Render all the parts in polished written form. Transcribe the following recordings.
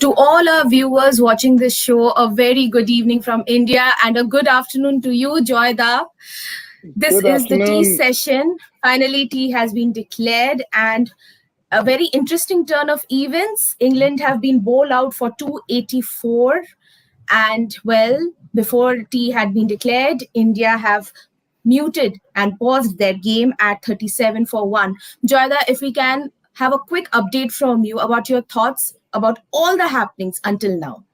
To all our viewers watching this show, a very good evening from India and a good afternoon to you, Joyda. This Good is the tea afternoon. session. Finally, tea has been declared, and a very interesting turn of events. England have been bowled out for 284, and well, before tea had been declared, India have muted and paused their game at 37 for 1. Joyda, if we can have a quick update from you about your thoughts about all the happenings until now.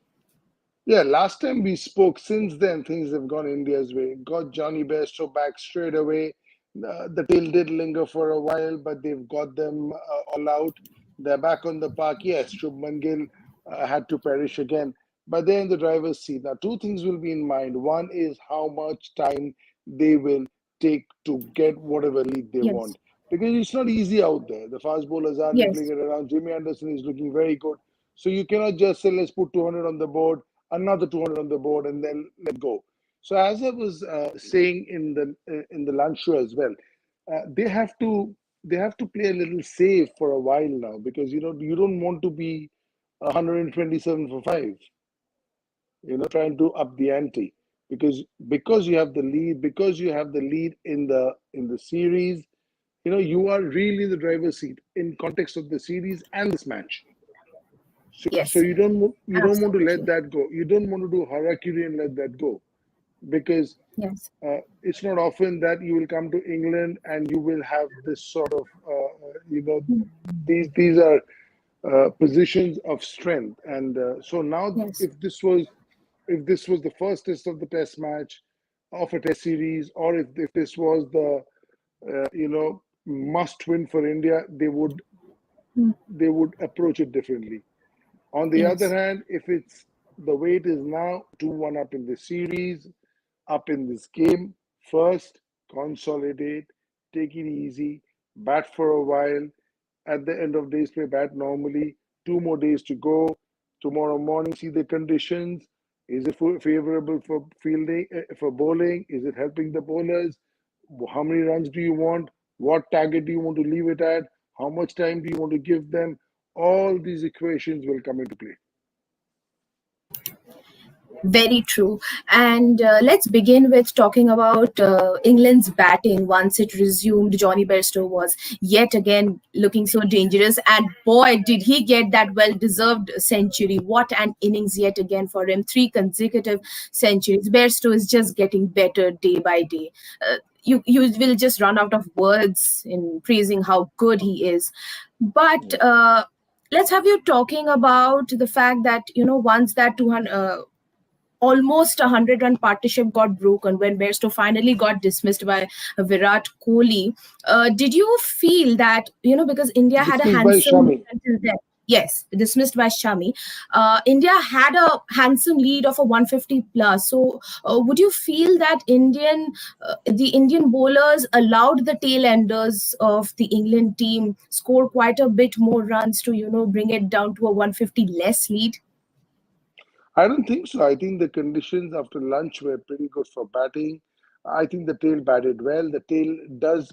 Yeah, last time we spoke, since then things have gone India's way. Got Johnny Bairstow back straight away. The tail did linger for a while, but they've got them all out. They're back on the park. Yes, Shubman Gill had to perish again, but they're in the driver's seat. Now, two things will be in mind. One is how much time they will take to get whatever lead they Yes, want. Because it's not easy out there. The fast bowlers are yes, nibbling it around. Jimmy Anderson is looking very good. So you cannot just say, let's put 200 on the board, another 200 on the board, and then let go. So as I was saying in the lunch show as well, they have to play a little safe for a while now, because you don't want to be 127 for 5, trying to up the ante, because you have the lead, in the series. You are really in the driver's seat in context of the series and this match. So yes, you don't want to let absolutely. that go. You don't want to do harakiri and let that go, because Yes, it's not often that you will come to England and you will have this sort of these are positions of strength. And so now, yes, if this was the first test of the test match of a test series, or if this was the must win for India, they would approach it differently. On the other yes, hand, if it's the way it is now, 2-1 up in the series, up in this game, first consolidate, take it easy, bat for a while. At the end of days play, bat normally. 2 more days to go. Tomorrow morning, see the conditions. Is it favorable for fielding, for bowling? Is it helping the bowlers? How many runs do you want? What target do you want to leave it at? How much time do you want to give them? All these equations will come into play. very true. And let's begin with talking about England's batting once it resumed. Johnny Bairstow was yet again looking so dangerous, and boy, did he get that well-deserved century! What an innings yet again for him! 3 consecutive centuries. Bairstow is just getting better day by day. You will just run out of words in praising how good he is. But let's have you talking about the fact that once that 200. Almost a 100-run partnership got broken when Bairstow finally got dismissed by Virat Kohli. Did you feel that, because India had a Dismissed by handsome lead Shami. until then? Yes, dismissed by Shami. India had a handsome lead of a 150 plus. So, would you feel that the Indian bowlers allowed the tail enders of the England team score quite a bit more runs to, bring it down to a 150 less lead? I don't think so. I think the conditions after lunch were pretty good for batting. I think the tail batted well. The tail does,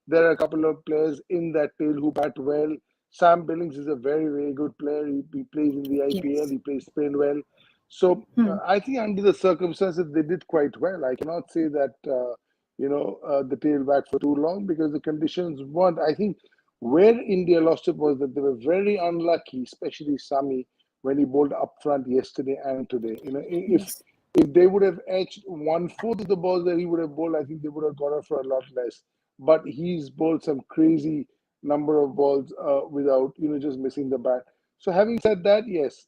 there are a couple of players in that tail who bat well. Sam Billings is a very, very good player. He plays in the IPL. Yes. He plays Spain well. So Hmm. I think under the circumstances, they did quite well. I cannot say that, the tail bat for too long, because the conditions weren't. I think where India lost it was that they were very unlucky, especially Sami, when he bowled up front yesterday and today. Yes. If they would have edged 1/4 of the balls that he would have bowled, I think they would have got off for a lot less. But he's bowled some crazy number of balls without just missing the bat. So having said that, yes,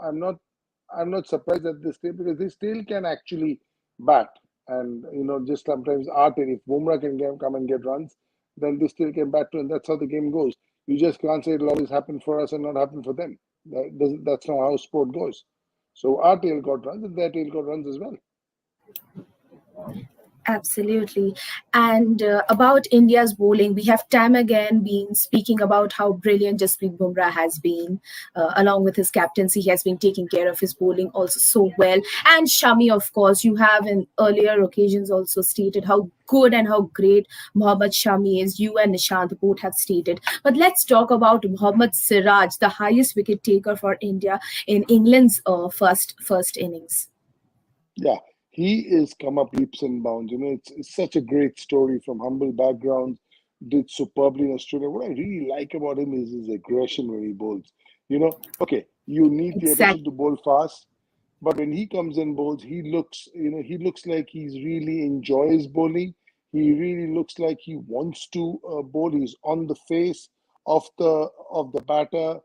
I'm not surprised at this tail, because this tail can actually bat. And just sometimes art, and if Bumrah can come and get runs, then this tail can bat too, and that's how the game goes. You just can't say it'll always happen for us and not happen for them. That's not how sport goes. So our tail got runs, and their tail got runs as well. Absolutely. And about India's bowling, we have time again been speaking about how brilliant Jasprit Bumrah has been. Along with his captaincy, he has been taking care of his bowling also so well. And Shami, of course, you have in earlier occasions also stated how good and how great Mohammad Shami is. You and Nishant both have stated. But let's talk about Mohammad Siraj, the highest wicket taker for India in England's first innings. Yeah, he is come up leaps and bounds. It's such a great story from humble backgrounds, did superbly in Australia. What I really like about him is his aggression when he bowls. Okay, you need the Exactly. aggression to bowl fast, but when he comes in bowls, he looks like he's really enjoys bowling. He really looks like he wants to bowl. He's on the face of the batter,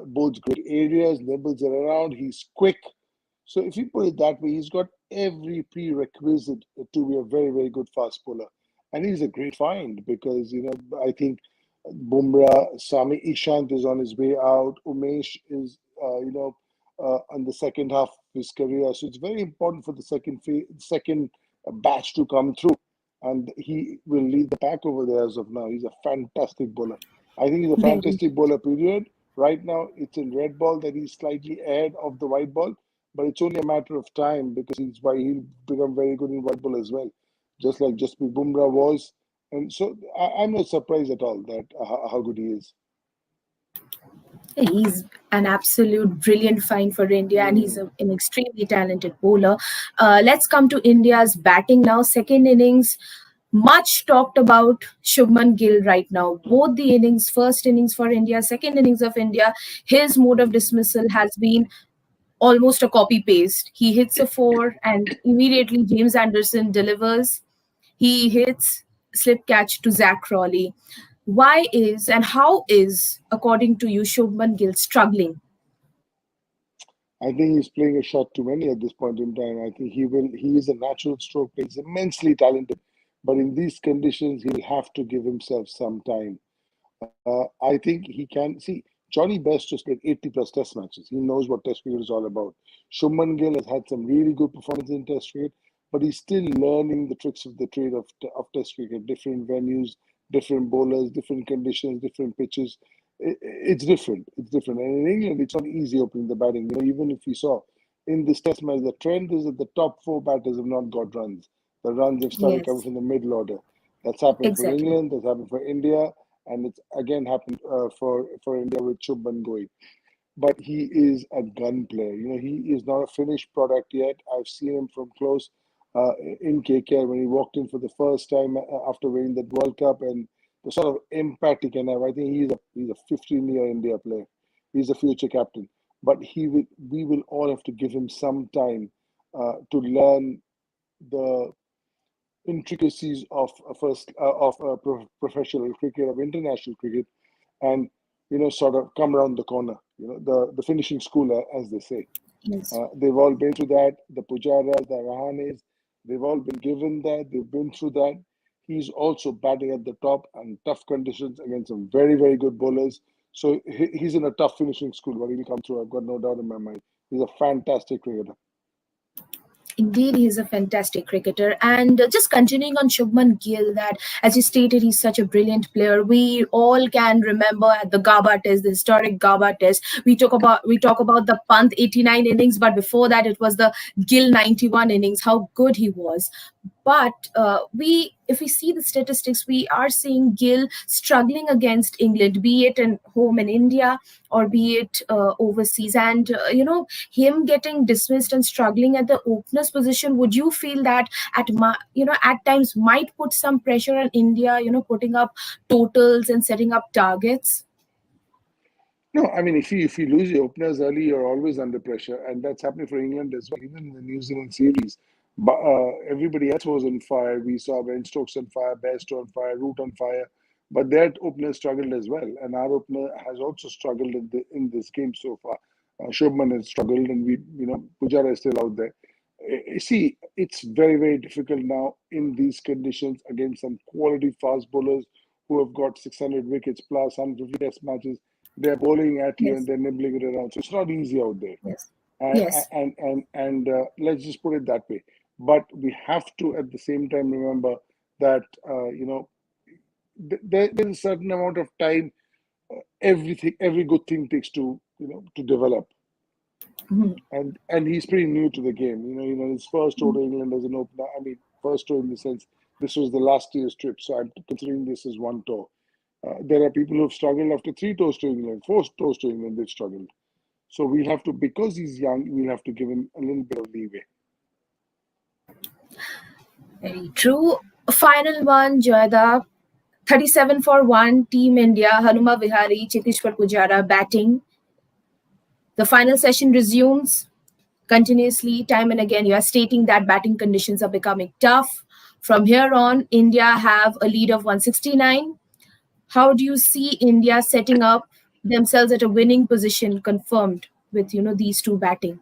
bowls great areas, nibbles it around. He's quick. So if you put it that way, he's got every prerequisite to be a very, very good fast bowler. And he's a great find because, I think Bumrah, Sami Ishant is on his way out. Umesh is, on the second half of his career. So it's very important for the second batch to come through. And he will lead the pack over there as of now. He's a fantastic bowler. I think he's a Very. fantastic bowler, period. Right now, it's in red ball that he's slightly ahead of the white ball, but it's only a matter of time because he'll become very good in white ball as well, just like Jasprit Bumrah was. And so I'm not surprised at all that how good he is. He's an absolute brilliant find for India, and he's Mm. an extremely talented bowler. Let's come to India's batting now. Second innings, much talked about Shubman Gill right now. Both the innings, first innings for India, second innings of India, his mode of dismissal has been almost a copy paste. He hits a four, and immediately James Anderson delivers. He hits slip catch to Zach Crawley. Why is and how is, according to you, Shubman Gill struggling? I think he's playing a shot too many at this point in time. I think he is a natural stroke player. He's immensely talented. But in these conditions, he'll have to give himself some time. I think he can see Johnny Best just played 80 plus test matches. He knows what test cricket is all about. Shuman Gill has had some really good performances in test cricket, but he's still learning the tricks of the trade of test cricket, different venues, different bowlers, different conditions, different pitches. It's different. It's different. And in England, it's not easy opening the batting. Even if you saw in this test match, the trend is that the top four batters have not got runs. The runs have started coming Yes, from the middle order. That's happened for exactly. England. That's happened for India, and it's again happened for India with Shubman going. But he is a gun player. He is not a finished product yet. I've seen him from close in KKR when he walked in for the first time after winning that World Cup, and the sort of impact he can have. I think he's a 15-year India player. He's a future captain, but we will all have to give him some time to learn the intricacies of professional cricket, of international cricket, and sort of come around the corner. The finishing school, as they say. Yes. They've all been through that. The Pujaras, the Rahanes, they've all been given that. They've been through that. He's also batting at the top and tough conditions against some very, very good bowlers. So he's in a tough finishing school, but he'll come through. I've got no doubt in my mind. He's a fantastic cricketer. Indeed, he is a fantastic cricketer. And just continuing on Shubman Gill, that as you stated, he's such a brilliant player. We all can remember at the Gaba Test, the historic Gaba Test. We talk about the Pant 89 innings, but before that, it was the Gill 91 innings. How good he was! But if we see the statistics, we are seeing Gill struggling against England, be it in home in India or be it overseas. And him getting dismissed and struggling at the opener's position, would you feel that at times might put some pressure on India, putting up totals and setting up targets? No, I mean, if you lose your openers early, you're always under pressure, and that's happening for England as well. Even in the New Zealand series, but everybody else was on fire. We saw Ben Stokes on fire, Bairstow on fire, Root on fire, but their opener struggled as well, and our opener has also struggled in this game so far. Shubman has struggled, and Pujara is still out there. See, it's very, very difficult now in these conditions against some quality fast bowlers who have got 600 wickets plus 150 test matches. They're bowling at you and Yes, they're nibbling it around. So it's not easy out there. yes, And yes, let's just put it that way. but we have to at the same time remember that there's a certain amount of time. Every good thing takes to develop. Mhm. And he's pretty new to the game. His first tour to England as an opener. I mean, first tour in the sense this was the last year's trip, so I'm considering this as one tour. There are people who've struggled after three tours to England, four tours to England. They've struggled. So we'll have to, because he's young, we'll have to give him a little bit of leeway. Very true. Final one, Joyda. 37 for 1, Team India, Hanuma Vihari, Cheteshwar Pujara batting. The final session resumes continuously, time and again. You are stating that batting conditions are becoming tough. From here on, India have a lead of 169. How do you see India setting up themselves at a winning position confirmed with, these two batting?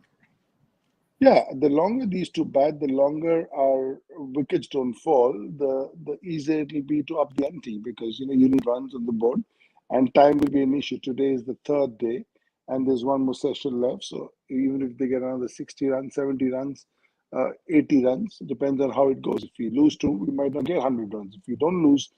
Yeah, the longer these two bat, the longer our wickets don't fall, the easier it will be to up the ante, because you need runs on the board, and time will be an issue. Today is the third day, and there's one more session left. So even if they get another 60 runs, 70 runs, 80 runs, depends on how it goes. If we lose two, we might not get 100 runs. If we don't lose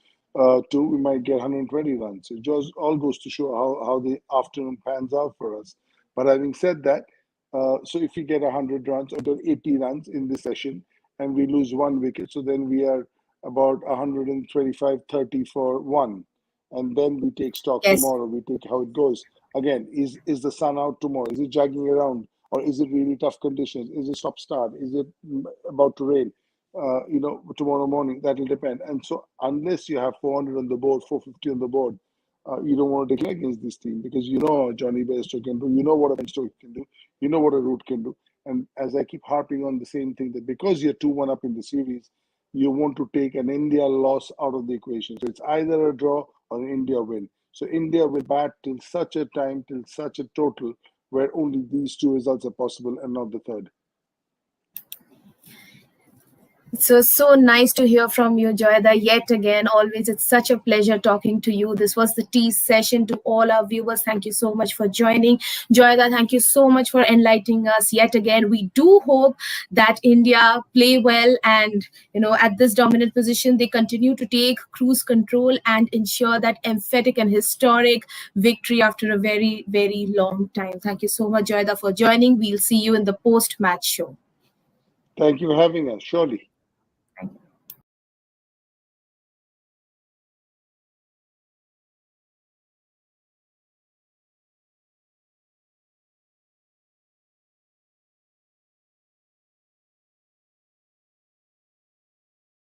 two, we might get 120 runs. It just all goes to show how the afternoon pans out for us. But having said that, so if we get 100 runs or 80 runs in this session and we lose one wicket, so then we are about 125, 30 for one. And then we take stock Yes. tomorrow. We take how it goes. Again, is the sun out tomorrow? Is it jogging around? Or is it really tough conditions? Is it stop start? Is it about to rain? Tomorrow morning, that will depend. And so unless you have 400 on the board, 450 on the board, you don't want to declare against this team, because Johnny Bairstow can do, what a Bairstow can do, what a Root can do. And as I keep harping on the same thing, that because you're 2-1 up in the series, you want to take an India loss out of the equation. So it's either a draw or an India win. So India will bat till such a time, till such a total, where only these two results are possible and not the third. So nice to hear from you, Joyda. Yet again, always it's such a pleasure talking to you. This was the tea session. To all our viewers, thank you so much for joining. Joyda, thank you so much for enlightening us yet again. We do hope that India play well and, at this dominant position, they continue to take cruise control and ensure that emphatic and historic victory after a very, very long time. Thank you so much, Joyda, for joining. We'll see you in the post-match show. Thank you for having us, surely.